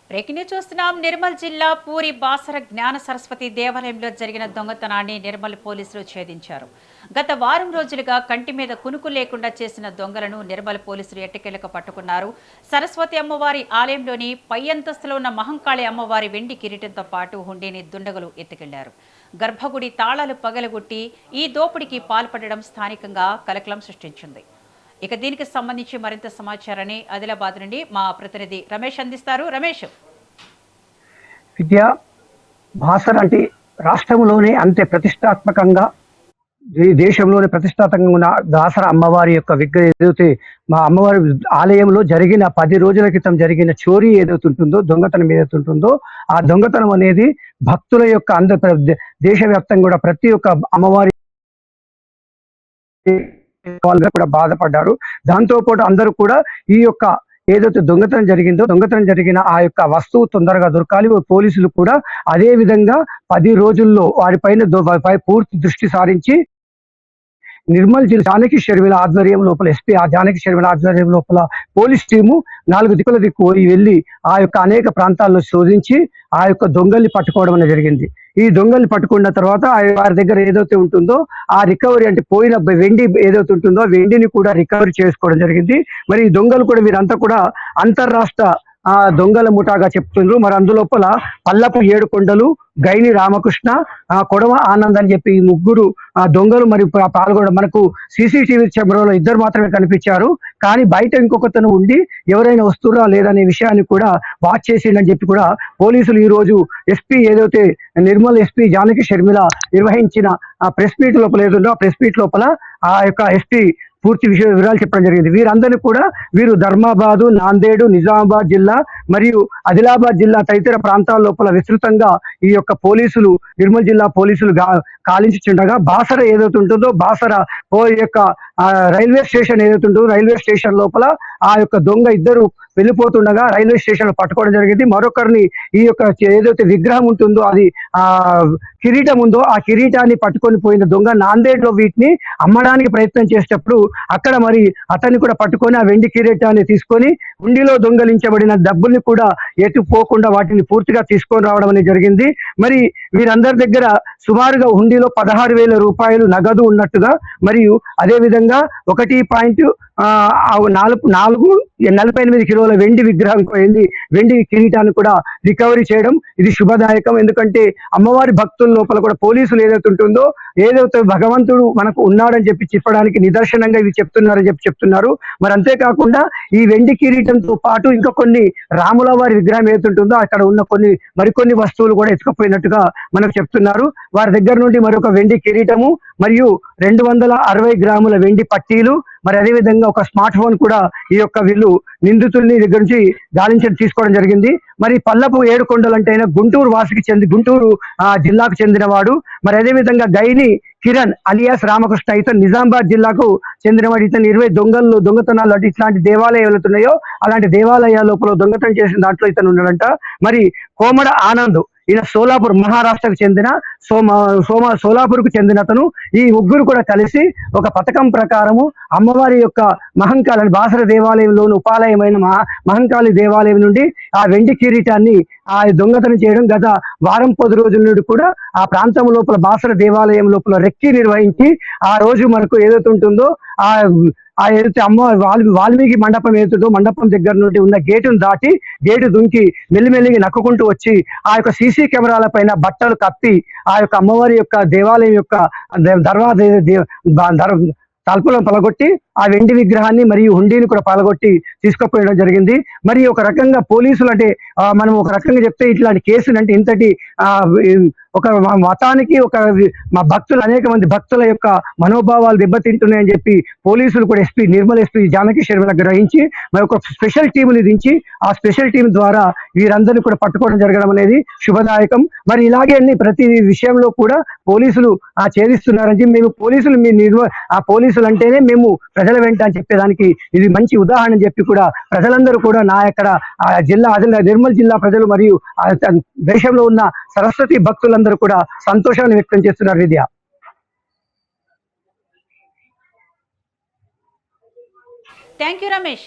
Breaking news చూస్తున్నాం. నిర్మల్ జిల్లా పూరి బాసర జ్ఞాన సరస్వతి దేవాలయంలో జరిగిన దొంగతనాన్ని నిర్మల్ పోలీసులు ఛేదించారు. గత వారం రోజులుగా కంటి మీద కునుకు లేకుండా చేసిన దొంగలను నిర్మల్ పోలీసులు ఎట్టకేలకు పట్టుకున్నారు. సరస్వతి అమ్మవారి ఆలయంలోని పై అంతస్తులో ఉన్న మహంకాళి అమ్మవారి వెండి కిరీటంతో పాటు హుండీని దుండగులు ఎత్తుకెళ్లారు. గర్భగుడి తాళాలు పగలగొట్టి ఈ దోపిడీకి పాల్పడడం స్థానికంగా కలకలం సృష్టించింది. ఇక దీనికి సంబంధించి మరింత సమాచారాన్ని ఆదిలాబాద్ నుండి మా ప్రతినిధి రమేష్ అందిస్తారు. రమేష్, విద్యా భాసర అంటే రాష్ట్రంలోనే అంతే ప్రతిష్టాత్మకంగా దేశంలోనే ప్రతిష్టాత్మకంగా ఉన్న దాసర అమ్మవారి యొక్క విగ్రహం ఏదైతే మా అమ్మవారి ఆలయంలో జరిగిన 10 రోజుల క్రితం జరిగిన చోరీ ఏదైతే ఉంటుందో, దొంగతనం ఏదైతే ఉంటుందో, ఆ దొంగతనం అనేది భక్తుల యొక్క దేశవ్యాప్తంగా కూడా ప్రతి ఒక్క అమ్మవారి వాళ్ళు కూడా బాధపడ్డారు. దాంతో పాటు అందరూ కూడా ఈ యొక్క ఏదైతే దొంగతనం జరిగిన ఆ యొక్క వస్తువు తొందరగా దొరకాలి. పోలీసులు కూడా అదే విధంగా 10 రోజుల్లో వారిపైన పూర్తి దృష్టి సారించి నిర్మల్ జిల్లా జానకి షర్మిల ఆధ్వర్యం లోపల ఎస్పీ జానకి షర్మిల ఆధ్వర్యం లోపల పోలీస్ టీము 4 దిక్కుల దిక్కు వెళ్ళి ఆ యొక్క అనేక ప్రాంతాల్లో శోధించి ఆ యొక్క దొంగల్ని పట్టుకోవడం అనేది జరిగింది. ఈ దొంగల్ని పట్టుకున్న తర్వాత వారి దగ్గర ఏదైతే ఉంటుందో ఆ రికవరీ అంటే పోయిన వెండి ఏదైతే ఉంటుందో ఆ వెండిని కూడా రికవరీ చేసుకోవడం జరిగింది. మరి ఈ దొంగలు కూడా వీరంతా కూడా అంతర్రాష్ట్ర దొంగల ముఠాగా చెప్తున్నారు. మరి అందులోపల పల్లపు ఏడుకొండలు, గైని రామకృష్ణ, కొడవ ఆనంద్ అని చెప్పి ఈ ముగ్గురు దొంగలు మరి పాల్గొనడం మనకు సీసీటీవీ కెమెరాలో 2 మాత్రమే కనిపించారు. కానీ బయట ఇంకొకతను ఉండి ఎవరైనా వస్తురా లేదనే విషయాన్ని కూడా వాచ్ చేసిండని చెప్పి కూడా పోలీసులు ఈ రోజు ఎస్పీ ఏదైతే నిర్మల్ ఎస్పీ జానకి షర్మిల నిర్వహించిన ప్రెస్ మీట్ లోపల ఏదో ఆ ప్రెస్ మీట్ లోపల ఆ యొక్క ఎస్పీ పూర్తి వివరాలు చెప్పడం జరిగింది. వీరందరినీ కూడా వీరు ధర్మాబాదు, నాందేడు, నిజామాబాద్ జిల్లా మరియు ఆదిలాబాద్ జిల్లా తదితర ప్రాంతాల లోపల విస్తృతంగా ఈ యొక్క పోలీసులు నిర్మల్ జిల్లా పోలీసులు కాలించుండగా బాసర ఏదైతే ఉంటుందో బాసర యొక్క రైల్వే స్టేషన్ ఏదైతే ఉంటుందో రైల్వే స్టేషన్ లోపల ఆ యొక్క దొంగ ఇద్దరు వెళ్ళిపోతుండగా రైల్వే స్టేషన్ లో పట్టుకోవడం జరిగింది. మరొకరిని ఈ యొక్క ఏదైతే విగ్రహం ఉంటుందో అది కిరీటం ఉందో ఆ కిరీటాన్ని పట్టుకొని పోయిన దొంగ నాందేడ్లో వీటిని అమ్మడానికి ప్రయత్నం చేసేటప్పుడు అక్కడ మరి అతన్ని కూడా పట్టుకొని ఆ వెండి కిరీటాన్ని తీసుకొని హుండీలో దొంగలించబడిన డబ్బుల్ని కూడా ఎటు పోకుండా వాటిని పూర్తిగా తీసుకొని రావడం అనేది జరిగింది. మరి వీరందరి దగ్గర సుమారుగా హుండీలో 16,000 రూపాయలు నగదు ఉన్నట్టుగా మరియు అదే విధంగా 1.48 కిలోల వెండి విగ్రహం వెండి కిరీటాన్ని కూడా రికవరీ చేయడం ఇది శుభదాయకం. ఎందుకంటే అమ్మవారి భక్తుల లోపల కూడా పోలీసులు ఏదైతే ఉంటుందో ఏదైతే భగవంతుడు మనకు ఉన్నాడని చెప్పడానికి నిదర్శనంగా ఇవి చెప్తున్నారని చెప్తున్నారు. మరి అంతేకాకుండా ఈ వెండి కిరీటంతో పాటు ఇంకా కొన్ని రాముల వారి విగ్రహం ఏదైతే ఉంటుందో అక్కడ ఉన్న మరికొన్ని వస్తువులు కూడా ఎత్తుకుపోయినట్టుగా మనకు చెప్తున్నారు. వారి దగ్గర నుండి మరొక వెండి కిరీటము మరియు 260 గ్రాముల వెండి పట్టీలు మరి అదేవిధంగా ఒక స్మార్ట్ ఫోన్ కూడా ఈ యొక్క వీళ్ళు నిందితుల్ని దగ్గర నుంచి తీసుకోవడం జరిగింది. మరి పల్లపు ఏడుకొండలు అంటే గుంటూరు జిల్లాకు చెందినవాడు. మరి అదేవిధంగా గైని కిరణ్ అలియాస్ రామకృష్ణ ఇతను నిజామాబాద్ జిల్లాకు చెందినవాడు. ఇతను 20 దొంగతనాలు అంటే ఇట్లాంటి దేవాలయాలు ఉన్నాయో అలాంటి దేవాలయాల లోపల దొంగతనం చేసిన దాంట్లో ఇతను ఉన్నాడంట. మరి కోమడ ఆనంద్ ఈయన సోలాపూర్ మహారాష్ట్రకు చెందిన సోలాపూర్కు చెందిన అతను. ఈ ముగ్గురు కూడా కలిసి ఒక పథకం ప్రకారము అమ్మవారి యొక్క మహంకాళి బాసర దేవాలయంలోని ఉపాలయమైన మహంకాళి దేవాలయం నుండి ఆ వెండి కిరీటాన్ని ఆ దొంగతనం చేయడం గత వారం 10 రోజుల నుండి కూడా ఆ ప్రాంతం లోపల బాసర దేవాలయం లోపల రెక్కి నిర్వహించి ఆ రోజు మనకు ఏదైతే ఉంటుందో ఏదైతే వాల్మీకి మండపం ఏదైతుందో మండపం దగ్గర నుండి ఉన్న గేటును దాటి గేటు దుంకి మెల్లిమెల్లిగి నక్కుకుంటూ వచ్చి ఆ యొక్క సీసీ కెమెరాల పైన బట్టలు కప్పి ఆ యొక్క అమ్మవారి యొక్క దేవాలయం యొక్క తలుపులను పలగొట్టి ఆ వెండి విగ్రహాన్ని మరియు హుండీని కూడా పలగొట్టి తీసుకుపోయడం జరిగింది. మరి ఒక రకంగా పోలీసులు అంటే మనం ఒక రకంగా చెప్తే ఇట్లాంటి కేసులు అంటే ఇంతటి ఒక మతానికి మా భక్తులు అనేక మంది భక్తుల యొక్క మనోభావాలు దెబ్బతింటున్నాయని చెప్పి పోలీసులు కూడా నిర్మల్ ఎస్పీ జానకి షర్మిల గ్రహించి మరి ఒక స్పెషల్ టీముని దించి ఆ స్పెషల్ టీం ద్వారా వీరందరినీ కూడా పట్టుకోవడం జరగడం అనేది శుభదాయకం. మరి ఇలాగే ప్రతి విషయంలో కూడా పోలీసులు ఛేదిస్తున్నారని చెప్పి మేము పోలీసులు అంటేనే మేము ప్రజల వెంట అని చెప్పేదానికి ఇది మంచి ఉదాహరణ చెప్పి కూడా ప్రజలందరూ కూడా నా యొక్క నిర్మల్ జిల్లా ప్రజలు మరియు దేశంలో ఉన్న సరస్వతి భక్తులందరూ కూడా సంతోషాన్ని వ్యక్తం చేస్తున్నారు. విద్య థ్యాంక్ యూ రమేష్.